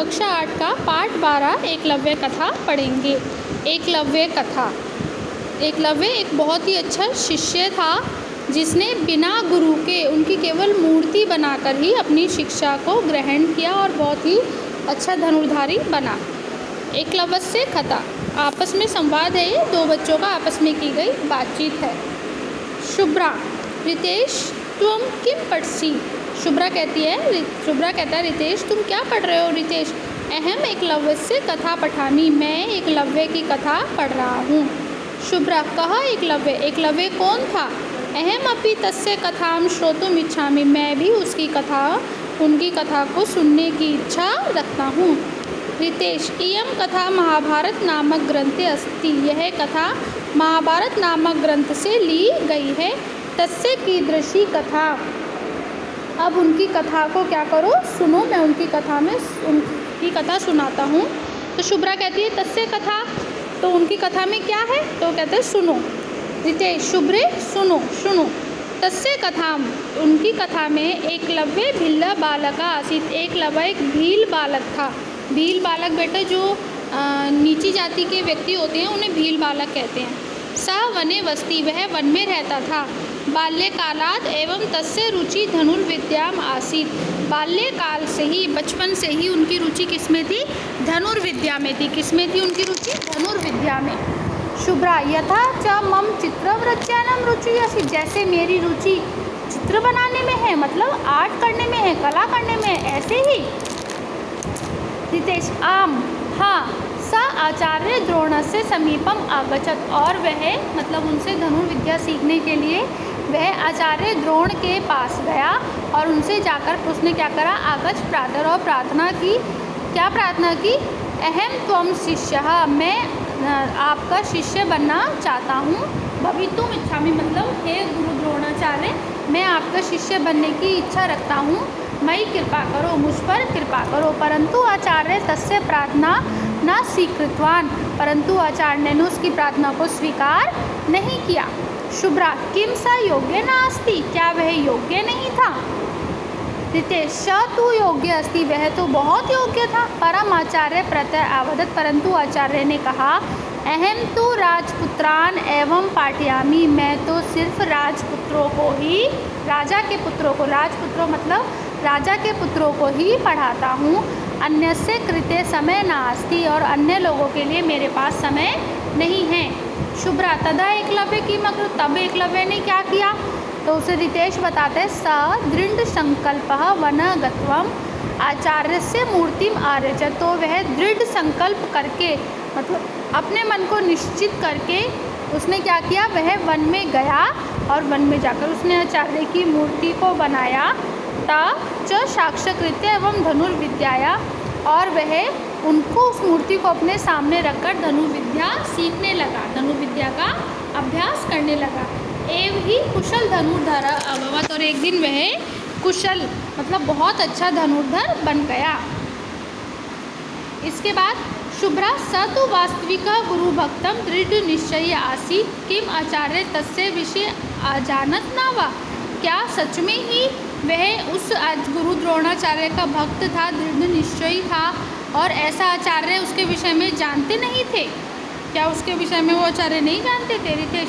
कक्षा 8 का पाठ 12 एकलव्य कथा पढ़ेंगे। एकलव्य कथा। एकलव्य एक बहुत ही अच्छा शिष्य था जिसने बिना गुरु के उनकी केवल मूर्ति बनाकर ही अपनी शिक्षा को ग्रहण किया और बहुत ही अच्छा धनुर्धारी बना। एकलव्य से कथा। आपस में संवाद है, ये दो बच्चों का आपस में की गई बातचीत है। शुभ्रा, रितेश तुम किम पढ़सी? शुभ्रा कहता है रितेश तुम क्या पढ़ रहे हो? रितेश, अहम एकलव्य से कथा पठामी, मैं एकलव्य की कथा पढ़ रहा हूँ। शुभ्रा, कह एकलव्य, एकलव्य कौन था? अहम अपि तस्य कथां श्रोतुम् इच्छामि, मैं भी उनकी कथा को सुनने की इच्छा रखता हूँ। रितेश, इयं कथा महाभारत नामक ग्रंथे अस्ति, यह कथा महाभारत नामक ग्रंथ से ली गई है। तस्य कीदृशी कथा, अब उनकी कथा को क्या करो, सुनो, मैं उनकी कथा सुनाता हूँ। तो शुभ्रा कहती है तस्य कथा, तो उनकी कथा में क्या है? तो कहते हैं सुनो। रितेश, शुभ्रे सुनो। तस्य कथा, उनकी कथा में एकलव्य भिल्ल बालका आसीत, एकलव्य एक भील बालक था। भील बालक बेटा जो नीची जाति के व्यक्ति होते हैं उन्हें भील बालक कहते हैं। सह वने वस्ति, वह वन में रहता था। बाल्यकालात् एवं तस्य रुचि धनुर्विद्याम आसीत, बाल्यकाल से ही, बचपन से ही उनकी रुचि किसमें थी? धनुर्विद्या में थी। किसमें थी उनकी रुचि? धनुर्विद्या में। शुभ्रा, यथा च मम चित्ररचनायां रुचि आसीत, जैसे मेरी रुचि चित्र बनाने में है, मतलब आर्ट करने में है, कला करने में है, ऐसे ही। रितेश, आम, हाँ। स आचार्य द्रोणस्य समीपम आगच्छत, और वह मतलब उनसे धनुर्विद्या सीखने के लिए वह आचार्य द्रोण के पास गया और उनसे जाकर उसने क्या करा? आगच्छ प्रातः, और प्रार्थना की। क्या प्रार्थना की? अहम त्वम शिष्यः, मैं आपका शिष्य बनना चाहता हूँ। भवितुम इच्छामि, मतलब हे गुरु द्रोणाचार्य, मैं आपका शिष्य बनने की इच्छा रखता हूँ। मयि कृपा करो, मुझ पर कृपा करो। परंतु आचार्य तस्य प्रार्थना न स्वीकृतवान, परंतु आचार्य ने उसकी प्रार्थना को स्वीकार नहीं किया। शुभ्रा, किम स योग्य नास्ति, क्या वह योग्य नहीं था? रितेश, स तु योग्य अस्ति, वह तो बहुत योग्य था। परम आचार्य प्रत्यय आवदत, परंतु आचार्य ने कहा अहम तो राजपुत्रान एवं पाठयामी, मैं तो सिर्फ राजपुत्रों को ही, राजा के पुत्रों को, राजपुत्रों मतलब राजा के पुत्रों को ही पढ़ाता हूँ। अन्यस्य कृते समय नास्ति, और अन्य लोगों के लिए मेरे पास समय नहीं है। शुभ्रा, तदा एकलव्य की मक्र, तब एकलव्य ने क्या किया? तो उसे रितेश बताते स दृढ़ संकल्पः वन गत्वम आचार्य से मूर्तिम आर्यजत, तो वह दृढ़ संकल्प करके, मतलब अपने मन को निश्चित करके उसने क्या किया? वह वन में गया और वन में जाकर उसने आचार्य की मूर्ति को बनाया। ता च साक्षकृत्य एवं धनुर्विद्याया, और वह उनको उस मूर्ति को अपने सामने रखकर धनुर्विद्या सीखने लगा, धनुर्विद्या का अभ्यास करने लगा। एव ही कुशल धनुर्धर अभवत, और एक दिन वह कुशल मतलब बहुत अच्छा धनुर्धर बन गया। इसके बाद शुभ्रा, स तु वास्तविक गुरु भक्तम दृढ़ निश्चय आसीत, किम आचार्य तस्य विषय अजानत न वा, क्या सच में ही वह उस गुरु द्रोणाचार्य का भक्त था, दृढ़ निश्चयी था, और ऐसा आचार्य उसके विषय में जानते नहीं थे? क्या उसके विषय में वो आचार्य नहीं जानते थे? रितेश,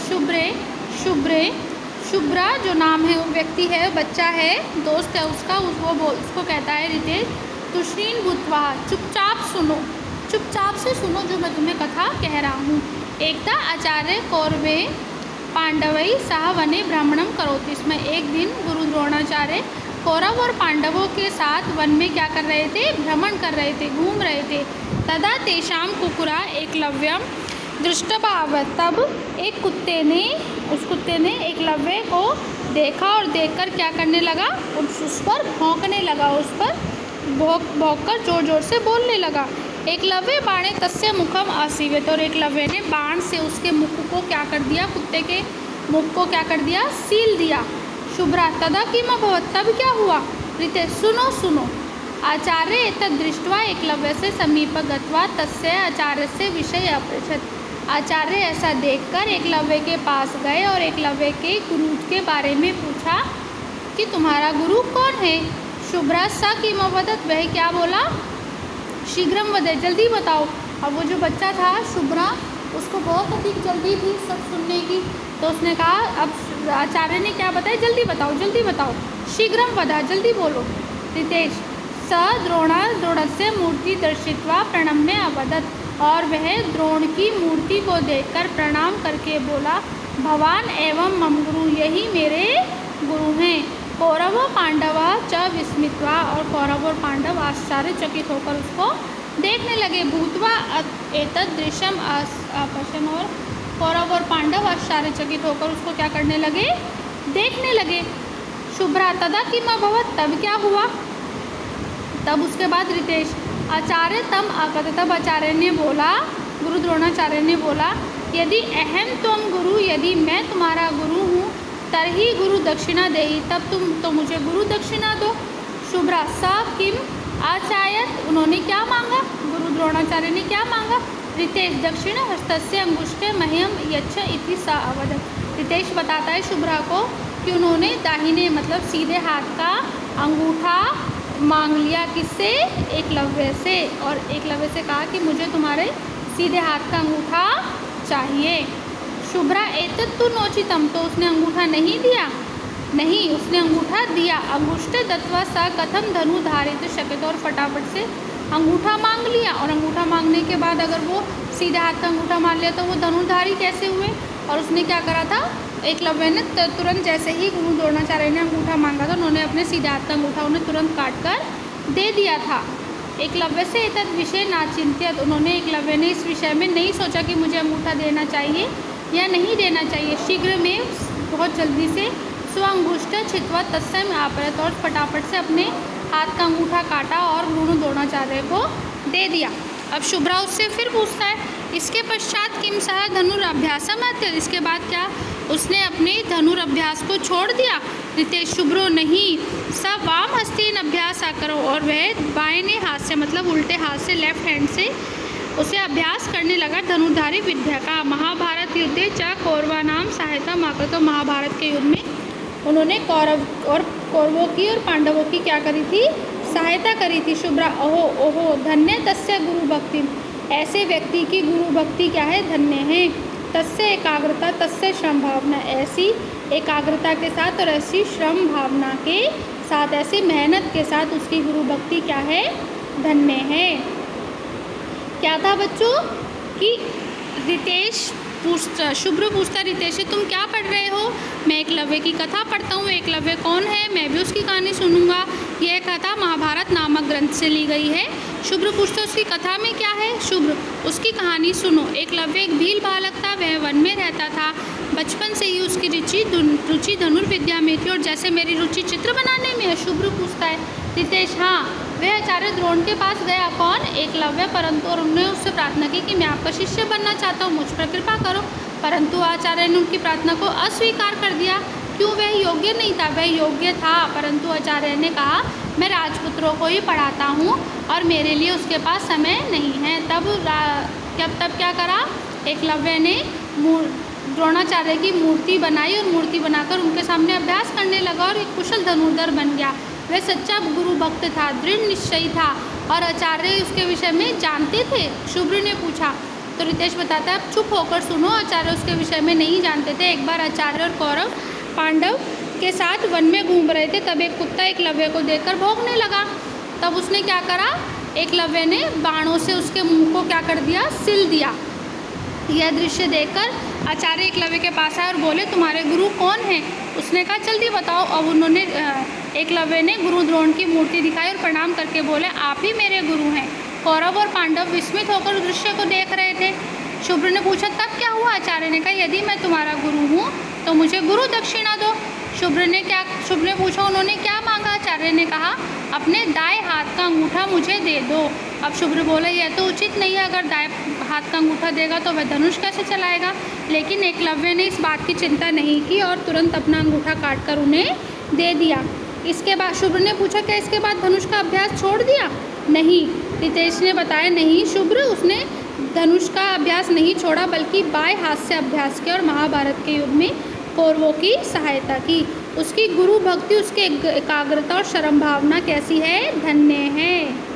शुभ्रा जो नाम है, वो व्यक्ति है, बच्चा है, दोस्त है उसका, उसको कहता है रितेश, तुष्णीन भूत्वा, चुपचाप से सुनो जो मैं तुम्हें कथा कह रहा हूँ। एकता आचार्य कौरवे पांडवई सह वने भ्रमणम करोति, इसमें एक दिन गुरु द्रोणाचार्य कौरव और पांडवों के साथ वन में क्या कर रहे थे? भ्रमण कर रहे थे, घूम रहे थे। तदा तेषाम कुकुरा एकलव्यम दृष्टभाव, तब एक कुत्ते ने एकलव्य को देखा और देखकर क्या करने लगा? उस पर भौंकने लगा, उस पर भौंककर जोर जोर से बोलने लगा। एकलव्य बाणे तस्य मुखम आसीवित, और एकलव्य ने बाण से उसके मुख को क्या कर दिया? कुत्ते के मुख को क्या कर दिया? सील दिया। शुभ्रा, तदा किम अभवत्, तब क्या हुआ? रितेश, सुनो। आचार्य एतद् दृष्ट्वा एकलव्य से समीप गत्वा तस्य आचार्य से विषय अपृच्छत्, आचार्य ऐसा देखकर एकलव्य के पास गए और एकलव्य के गुरु के बारे में पूछा कि तुम्हारा गुरु कौन है? शुभ्रा, स किम अवदत्, वह क्या बोला? शीघ्रम वद, जल्दी बताओ। और वो जो बच्चा था शुभ्रा, उसको बहुत अधिक जल्दी थी सब सुनने की, तो उसने कहा, अब आचार्य ने क्या बताया, जल्दी बताओ जल्दी बताओ। शीघ्रम वद, जल्दी बोलो। रितेश, स द्रोणा द्रोणस्य मूर्ति दर्शित्वा प्रणम्य अवदत्, और वह द्रोण की मूर्ति को देखकर प्रणाम करके बोला, भवान एवं मम गुरु, यही मेरे गुरु हैं। कौरव पांडव च विस्मित्वा, और कौरव और पांडव आश्चर्यचकित होकर उसको देखने लगे। भूत्वा एतद् दृश्यम अपश्यन्, और कौरव और पांडव आश्चर्यचकित होकर उसको क्या करने लगे, देखने लगे। शुभ्रा, तदा किम अभवत्, तब क्या हुआ। तब उसके बाद रितेश, आचार्य तम आगत, तब आचार्य ने बोला, गुरु द्रोणाचार्य ने बोला, यदि अहम त्वं गुरु, यदि मैं तुम्हारा गुरु हूँ, तरही गुरु दक्षिणा देहि, तब तुम तो मुझे गुरु दक्षिणा दो। शुभ्रा, स किम आचार्यत, उन्होंने क्या मांगा, गुरु द्रोणाचार्य ने क्या मांगा। रितेश, दक्षिण हस्तस्य अंगुष्ठे मह्यम यच्छ इति स अवदत्। रितेश बताता है शुभ्रा को कि उन्होंने दाहिने मतलब सीधे हाथ का अंगूठा मांग लिया, किससे, एकलव्य से, और एकलव्य से कहा कि मुझे तुम्हारे सीधे हाथ का अंगूठा चाहिए। शुभ्रा, एतत्तु नोचितम, तो उसने अंगूठा नहीं दिया, नहीं, उसने अंगूठा दिया। अंगुष्ठे दत्वा सा कथम धनु धारित शक्यत, और फटाफट से अंगूठा मांग लिया। और अंगूठा मांगने के बाद अगर वो सीधे हाथ का अंगूठा मान लिया तो वो धनुधारी कैसे हुए। और उसने क्या करा था, एकलव्य ने तुरंत जैसे ही गुरु द्रोणाचार्य ने अंगूठा मांगा था, उन्होंने अपने सीधे हाथ का अंगूठा उन्हें तुरंत काट कर दे दिया था। एकलव्य से एतद विषय नाचिंत्यत, उन्होंने एकलव्य ने इस विषय में नहीं सोचा कि मुझे अंगूठा देना चाहिए या नहीं देना चाहिए। शीघ्र में बहुत जल्दी से स्वअंगुष्ठ छित्वा तस्य में आपरत, और फटाफट से अपने हाथ का अंगूठा काटा और गुरु द्रोणाचार्य को दे दिया। अब शुभ्रा उससे फिर पूछता है, इसके पश्चात किम सह धनुरभ्यासम अत्यत, इसके बाद क्या उसने अपने धनुरभ्यास को छोड़ दिया। रितेश, शुभ्रो, नहीं, स वाम हस्तेन अभ्यास करो, और वह बाएं हाथ से मतलब उल्टे हाथ से, लेफ्ट हैंड से उसे अभ्यास करने लगा धनुर्धारी विद्या का। महाभारत युद्धे च कौरवानाम सहायता माकर, तो महाभारत के युद्ध में उन्होंने कौरवों की और पांडवों की क्या करी थी, सहायता करी थी। शुभ्रा, ओहो ओहो, धन्य तस्य गुरु भक्ति, ऐसे व्यक्ति की गुरु भक्ति क्या है, धन्य है। तस्य एकाग्रता तस्य श्रम भावना, ऐसी एकाग्रता के साथ और ऐसी श्रम भावना के साथ, ऐसी मेहनत के साथ उसकी गुरु भक्ति क्या है, धन्य है। क्या था बच्चों कि रितेश शुभ्र पूछता रितेश से, तुम क्या पढ़ रहे हो। मैं एकलव्य की कथा पढ़ता हूँ। एकलव्य कौन है, मैं भी उसकी कहानी सुनूंगा। यह कथा महाभारत नामक ग्रंथ से ली गई है। शुभ्र पूछता उसकी कथा में क्या है। शुभ्र, उसकी कहानी सुनो। एकलव्य एक भील बालक था, वह वन में रहता था। बचपन से ही उसकी रुचि धनुर्विद्या में थी, और जैसे मेरी रुचि चित्र बनाने में है। शुभ्र पूछता है रितेश, हाँ, वह आचार्य द्रोण के पास गया, कौन, एकलव्य, परंतु और उन्होंने उससे प्रार्थना की कि मैं आपका शिष्य बनना चाहता हूँ, मुझ पर कृपा करो। परंतु आचार्य ने उनकी प्रार्थना को अस्वीकार कर दिया। क्यों, वह योग्य नहीं था। वह योग्य था, परंतु आचार्य ने कहा मैं राजपुत्रों को ही पढ़ाता हूँ और मेरे लिए उसके पास समय नहीं है। तब क्या करा, एकलव्य ने द्रोणाचार्य की मूर्ति बनाई और मूर्ति बनाकर उनके सामने अभ्यास करने लगा और एक कुशल धनुर्धर बन गया। वह सच्चा गुरु भक्त था, दृढ़ निश्चयी था और आचार्य उसके विषय में जानते थे। शुभ्र ने पूछा तो रितेश बताता है, अब चुप होकर सुनो, आचार्य उसके विषय में नहीं जानते थे। एक बार आचार्य और कौरव पांडव के साथ वन में घूम रहे थे, तब एक कुत्ता एकलव्य को देखकर भौंकने लगा। तब उसने क्या करा, एकलव्य ने बाणों से उसके मुंह को क्या कर दिया, सिल दिया। यह दृश्य देखकर आचार्य एकलव्य के पास आए और बोले, तुम्हारे गुरु कौन हैं। उसने कहा जल्दी बताओ। अब उन्होंने एकलव्य ने गुरु द्रोण की मूर्ति दिखाई और प्रणाम करके बोले, आप ही मेरे गुरु हैं। कौरव और पांडव विस्मित होकर उस दृश्य को देख रहे थे। शुभ्र ने पूछा तब क्या हुआ। आचार्य ने कहा, यदि मैं तुम्हारा गुरु हूँ तो मुझे गुरु दक्षिणा दो। शुभ्र ने पूछा उन्होंने क्या मांगा। आचार्य ने कहा, अपने दाएं हाथ का अंगूठा मुझे दे दो। अब शुभ्र बोला, यह तो उचित नहीं है, अगर दाएं हाथ का अंगूठा देगा तो वह धनुष कैसे चलाएगा। लेकिन एकलव्य ने इस बात की चिंता नहीं की और तुरंत अपना अंगूठा काट कर उन्हें दे दिया। इसके बाद शुभ्र ने पूछा, क्या इसके बाद धनुष का अभ्यास छोड़ दिया। नहीं, रितेश ने बताया, नहीं शुभ्र, उसने धनुष का अभ्यास नहीं छोड़ा बल्कि बाएं हाथ से अभ्यास किया और महाभारत के युद्ध में कौरवों की सहायता की। उसकी गुरु भक्ति, उसकी एकाग्रता और शर्म भावना कैसी है, धन्य है।